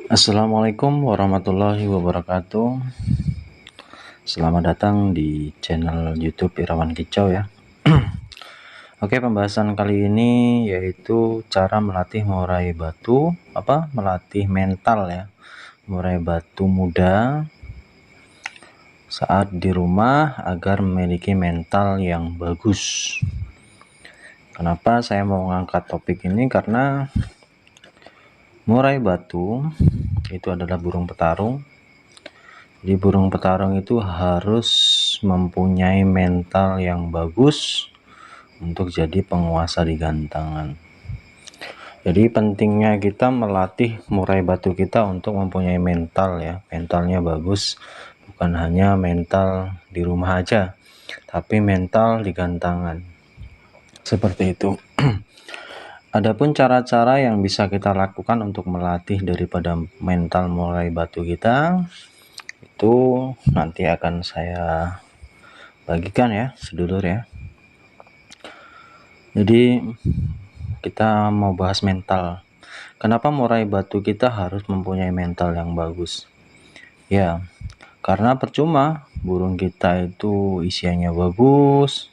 Assalamualaikum warahmatullahi wabarakatuh. Selamat datang di channel YouTube Irawan Kicau ya. Oke, pembahasan kali ini yaitu cara melatih murai batu, melatih mental ya, murai batu muda saat di rumah agar memiliki mental yang bagus. Kenapa saya mau mengangkat topik ini? Karena murai batu itu adalah burung petarung. Jadi burung petarung itu harus mempunyai mental yang bagus untuk jadi penguasa di gantangan. Jadi pentingnya kita melatih murai batu kita untuk mempunyai mental ya, mentalnya bagus, bukan hanya mental di rumah aja, tapi mental di gantangan. Seperti itu. Adapun cara-cara yang bisa kita lakukan untuk melatih daripada mental murai batu kita, itu nanti akan saya bagikan ya sedulur ya. Jadi kita mau bahas mental. Kenapa murai batu kita harus mempunyai mental yang bagus? Ya, karena percuma burung kita itu isiannya bagus,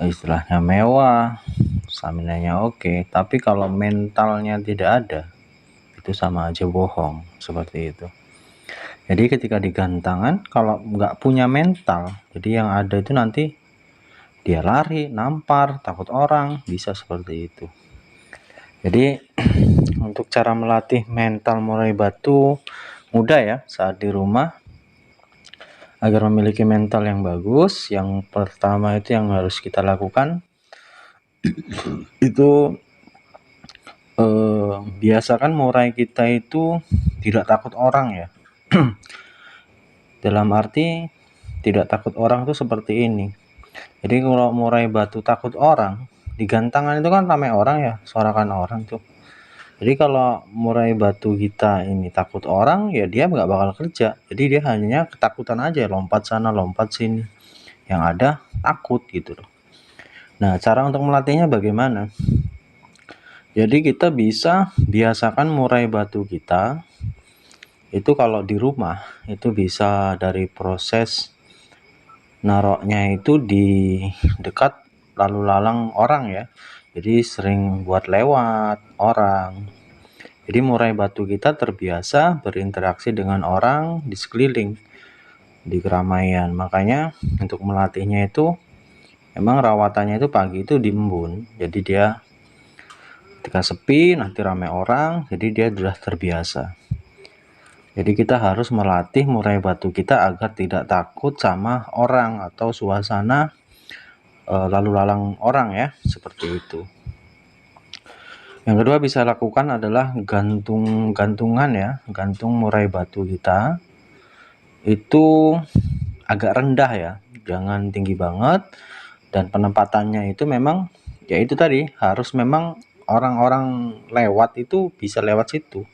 istilahnya mewah, staminanya oke, tapi kalau mentalnya tidak ada, itu sama aja bohong, seperti itu. Jadi ketika di gantangan, kalau nggak punya mental, jadi yang ada itu nanti dia lari, nampar, takut orang, bisa seperti itu. Jadi untuk cara melatih mental murai batu mudah ya saat di rumah agar memiliki mental yang bagus. Yang pertama itu yang harus kita lakukan itu biasakan murai kita itu tidak takut orang ya. Dalam arti tidak takut orang itu seperti ini. Jadi kalau murai batu takut orang, di gantangan itu kan ramai orang ya, sorakan orang tuh. Jadi kalau murai batu kita ini takut orang, ya dia nggak bakal kerja. Jadi dia hanya ketakutan aja, lompat sana, lompat sini. Yang ada takut gitu loh. Nah, cara untuk melatihnya bagaimana? Jadi kita bisa biasakan murai batu kita itu kalau di rumah itu bisa dari proses naroknya itu di dekat lalu lalang orang ya. Jadi sering buat lewat orang. Jadi murai batu kita terbiasa berinteraksi dengan orang di sekeliling, di keramaian. Makanya untuk melatihnya itu memang rawatannya itu pagi itu di embun. Jadi dia ketika sepi nanti ramai orang, jadi dia sudah terbiasa. Jadi kita harus melatih murai batu kita agar tidak takut sama orang atau suasana lalu lalang orang ya, seperti itu. Yang kedua bisa lakukan adalah gantungan ya, gantung murai batu kita itu agak rendah ya, jangan tinggi banget, dan penempatannya itu memang ya itu tadi harus memang orang-orang lewat itu bisa lewat situ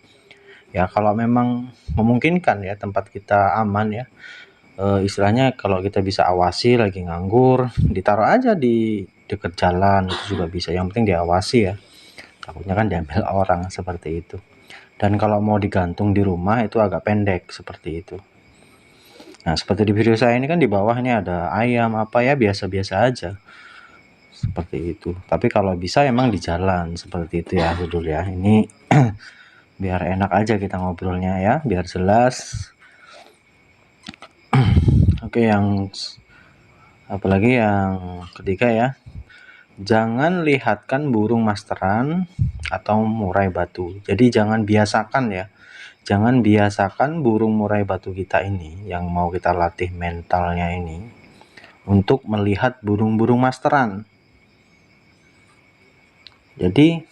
ya, kalau memang memungkinkan ya, tempat kita aman ya. Istilahnya kalau kita bisa awasi lagi nganggur, ditaruh aja di dekat jalan itu juga bisa, yang penting diawasi ya, takutnya kan diambil orang, seperti itu. Dan kalau mau digantung di rumah itu agak pendek seperti itu. Nah, seperti di video saya ini kan di bawah ini ada ayam apa ya, biasa-biasa aja seperti itu. Tapi kalau bisa emang di jalan seperti itu ya dulu ya. Ini biar enak aja kita ngobrolnya ya, biar jelas. Oke, yang apalagi yang ketiga ya, jangan lihatkan burung masteran atau murai batu. Jadi jangan biasakan ya, jangan biasakan burung murai batu kita ini yang mau kita latih mentalnya ini untuk melihat burung-burung masteran. Jadi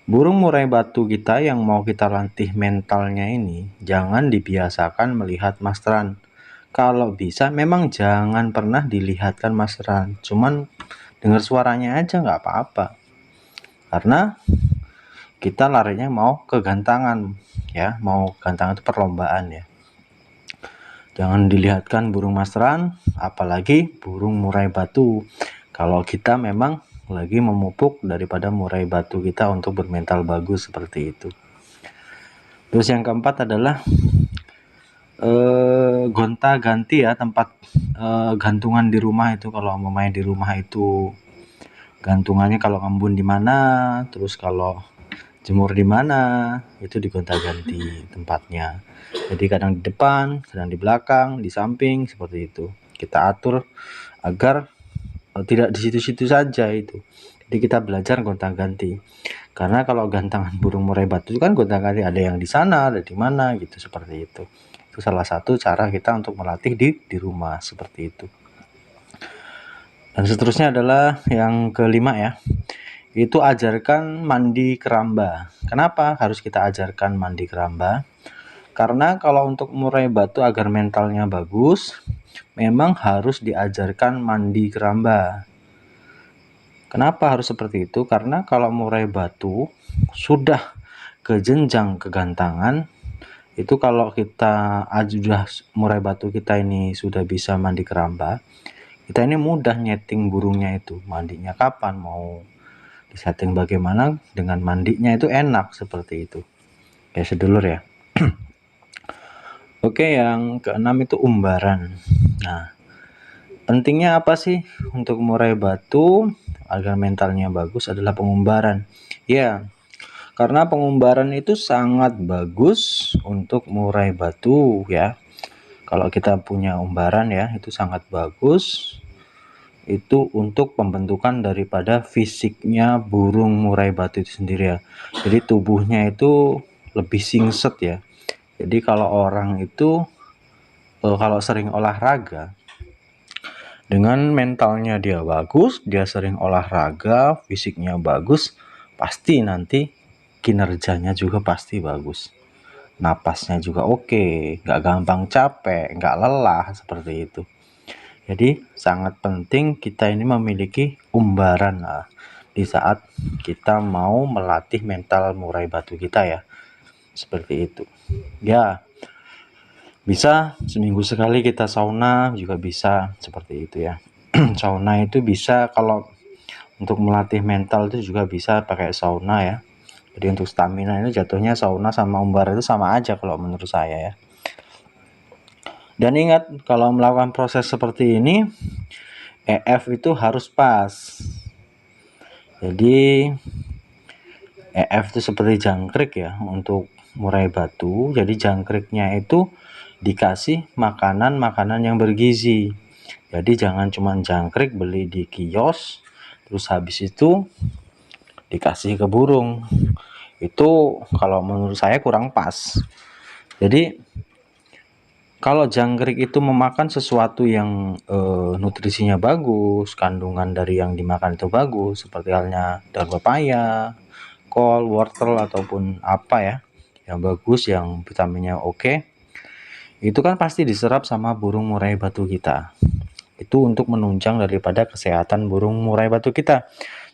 burung murai batu kita yang mau kita latih mentalnya ini jangan dibiasakan melihat masteran. Kalau bisa memang jangan pernah dilihatkan masteran, cuman dengar suaranya aja nggak apa-apa, karena kita larinya mau ke gantangan ya, mau gantangan itu perlombaan ya. Jangan dilihatkan burung masteran, apalagi burung murai batu, kalau kita memang lagi memupuk daripada murai batu kita untuk bermental bagus seperti itu. Terus yang keempat adalah gonta-ganti ya tempat gantungan di rumah itu. Kalau main di rumah itu gantungannya kalau ngembun di mana, terus kalau jemur di mana, itu digonta-ganti tempatnya. Jadi kadang di depan, kadang di belakang, di samping, seperti itu. Kita atur agar tidak di situ-situ saja itu. Jadi kita belajar gonta-ganti. Karena kalau gantangan burung murai batu itu kan gonta-ganti, ada yang di sana, ada di mana gitu, seperti itu. Itu salah satu cara kita untuk melatih di rumah, seperti itu. Dan seterusnya adalah yang kelima ya, itu ajarkan mandi keramba. Kenapa harus kita ajarkan mandi keramba? Karena kalau untuk murai batu agar mentalnya bagus, memang harus diajarkan mandi keramba. Kenapa harus seperti itu? Karena kalau murai batu sudah ke jenjang kegantangan, itu kalau kita sudah murai batu kita ini sudah bisa mandi keramba, kita ini mudah nyeting burungnya itu. Mandinya kapan, mau disetting bagaimana, dengan mandinya itu enak, seperti itu. Ya sedulur ya. Oke, yang keenam itu umbaran. Nah, pentingnya apa sih untuk murai batu agar mentalnya bagus adalah pengumbaran. Ya, karena pengumbaran itu sangat bagus untuk murai batu ya. Kalau kita punya umbaran ya, itu sangat bagus. Itu untuk pembentukan daripada fisiknya burung murai batu itu sendiri ya. Jadi tubuhnya itu lebih singset ya. Jadi kalau orang itu kalau sering olahraga, dengan mentalnya dia bagus, dia sering olahraga, fisiknya bagus, pasti nanti kinerjanya juga pasti bagus. Napasnya juga oke, nggak gampang capek, nggak lelah, seperti itu. Jadi sangat penting kita ini memiliki umbaran lah di saat kita mau melatih mental murai batu kita ya. Seperti itu. Ya, bisa seminggu sekali kita sauna juga bisa, seperti itu ya. Sauna itu bisa, kalau untuk melatih mental itu juga bisa pakai sauna ya. Jadi untuk stamina itu jatuhnya sauna sama umbar itu sama aja kalau menurut saya ya. Dan ingat, kalau melakukan proses seperti ini, EF itu harus pas. Jadi EF itu seperti jangkrik ya untuk murai batu. Jadi jangkriknya itu dikasih makanan yang bergizi. Jadi jangan cuma jangkrik beli di kios terus habis itu dikasih ke burung. Itu kalau menurut saya kurang pas. Jadi kalau jangkrik itu memakan sesuatu yang nutrisinya bagus, kandungan dari yang dimakan itu bagus, seperti halnya daun pepaya, kol, wortel ataupun apa ya yang bagus, yang vitaminnya oke, itu kan pasti diserap sama burung murai batu kita. Itu untuk menunjang daripada kesehatan burung murai batu kita.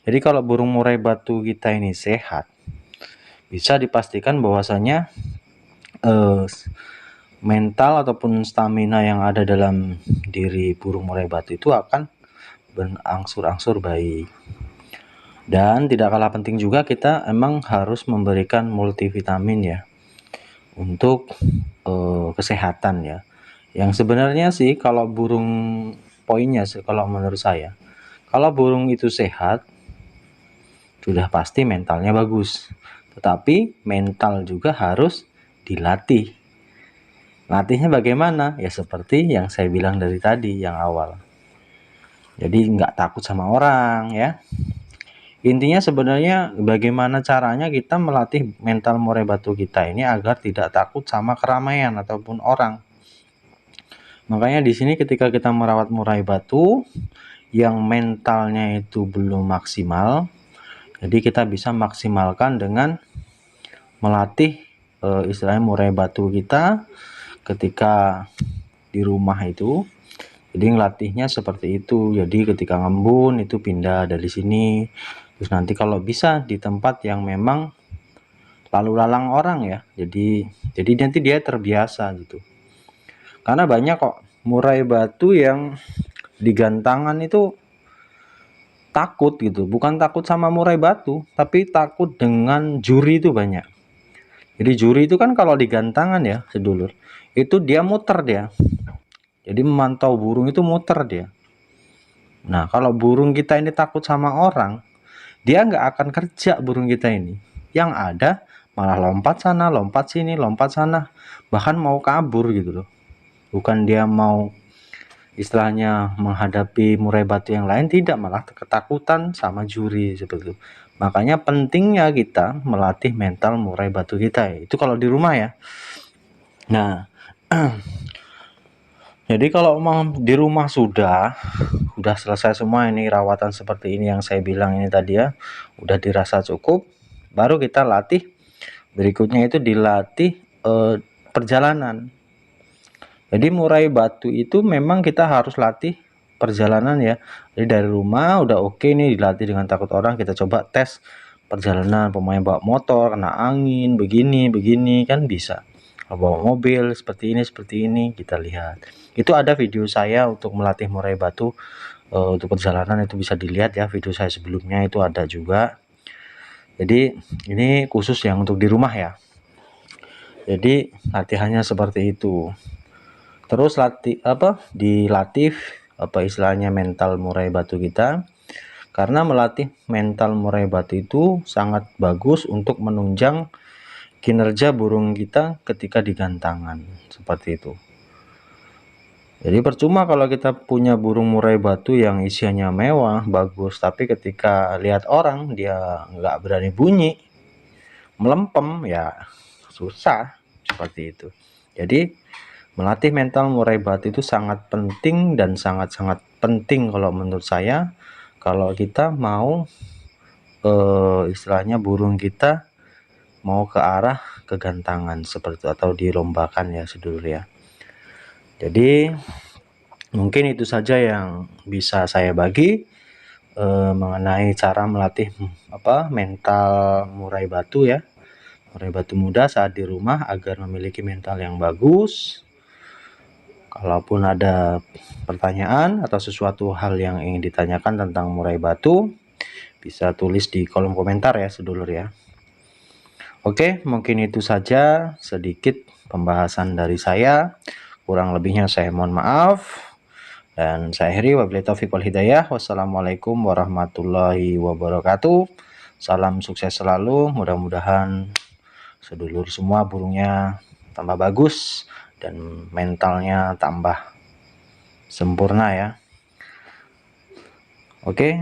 Jadi kalau burung murai batu kita ini sehat, bisa dipastikan bahwasanya mental ataupun stamina yang ada dalam diri burung murai batu itu akan berangsur-angsur baik. Dan tidak kalah penting juga, kita emang harus memberikan multivitamin ya untuk kesehatan ya. Yang sebenarnya sih kalau burung, poinnya sih kalau menurut saya, kalau burung itu sehat sudah pasti mentalnya bagus. Tetapi mental juga harus dilatih. Latihnya bagaimana? Ya seperti yang saya bilang dari tadi yang awal. Jadi nggak takut sama orang ya. Intinya sebenarnya bagaimana caranya kita melatih mental murai batu kita ini agar tidak takut sama keramaian ataupun orang. Makanya di sini ketika kita merawat murai batu yang mentalnya itu belum maksimal, jadi kita bisa maksimalkan dengan melatih istilahnya murai batu kita ketika di rumah itu. Jadi ngelatihnya seperti itu. Jadi ketika ngembun itu pindah dari sini. Terus nanti kalau bisa di tempat yang memang lalu lalang orang ya. Jadi nanti dia terbiasa gitu. Karena banyak kok murai batu yang digantangan itu takut gitu. Bukan takut sama murai batu, tapi takut dengan juri itu banyak. Jadi juri itu kan kalau di gantangan ya sedulur, itu dia muter dia. Jadi memantau burung itu muter dia. Nah kalau burung kita ini takut sama orang, dia nggak akan kerja burung kita ini. Yang ada malah lompat sana, lompat sini, lompat sana, bahkan mau kabur gitu loh. Bukan dia mau istilahnya menghadapi murai batu yang lain, tidak, malah ketakutan sama juri seperti itu. Makanya pentingnya kita melatih mental murai batu kita ya. Itu kalau di rumah ya. Nah, jadi kalau memang di rumah sudah selesai semua ini rawatan seperti ini yang saya bilang ini tadi ya, udah dirasa cukup, baru kita latih. Berikutnya itu dilatih perjalanan. Jadi murai batu itu memang kita harus latih perjalanan ya. Jadi dari rumah udah oke nih dilatih dengan takut orang, kita coba tes perjalanan, pemain bawa motor kena angin begini kan bisa. Kalau bawa mobil seperti ini kita lihat. Itu ada video saya untuk melatih murai batu untuk perjalanan, itu bisa dilihat ya, video saya sebelumnya itu ada juga. Jadi ini khusus yang untuk di rumah ya. Jadi latihannya seperti itu. Terus dilatih istilahnya mental murai batu kita, karena melatih mental murai batu itu sangat bagus untuk menunjang kinerja burung kita ketika digantangan seperti itu. Jadi percuma kalau kita punya burung murai batu yang isiannya mewah bagus, tapi ketika lihat orang dia nggak berani bunyi, melempem, ya susah seperti itu. Jadi melatih mental murai batu itu sangat penting dan sangat-sangat penting kalau menurut saya, kalau kita mau istilahnya burung kita mau ke arah kegantangan seperti itu, atau dilombakan ya sedulur ya. Jadi mungkin itu saja yang bisa saya bagi mengenai cara melatih mental murai batu ya, murai batu muda saat di rumah agar memiliki mental yang bagus. Kalaupun ada pertanyaan atau sesuatu hal yang ingin ditanyakan tentang murai batu, bisa tulis di kolom komentar ya sedulur ya. Oke, mungkin itu saja sedikit pembahasan dari saya. Kurang lebihnya saya mohon maaf. Dan saya akhiri, wabillahi taufiq wal hidayah. Wassalamualaikum warahmatullahi wabarakatuh. Salam sukses selalu. Mudah-mudahan sedulur semua burungnya tambah bagus dan mentalnya tambah sempurna ya. Oke.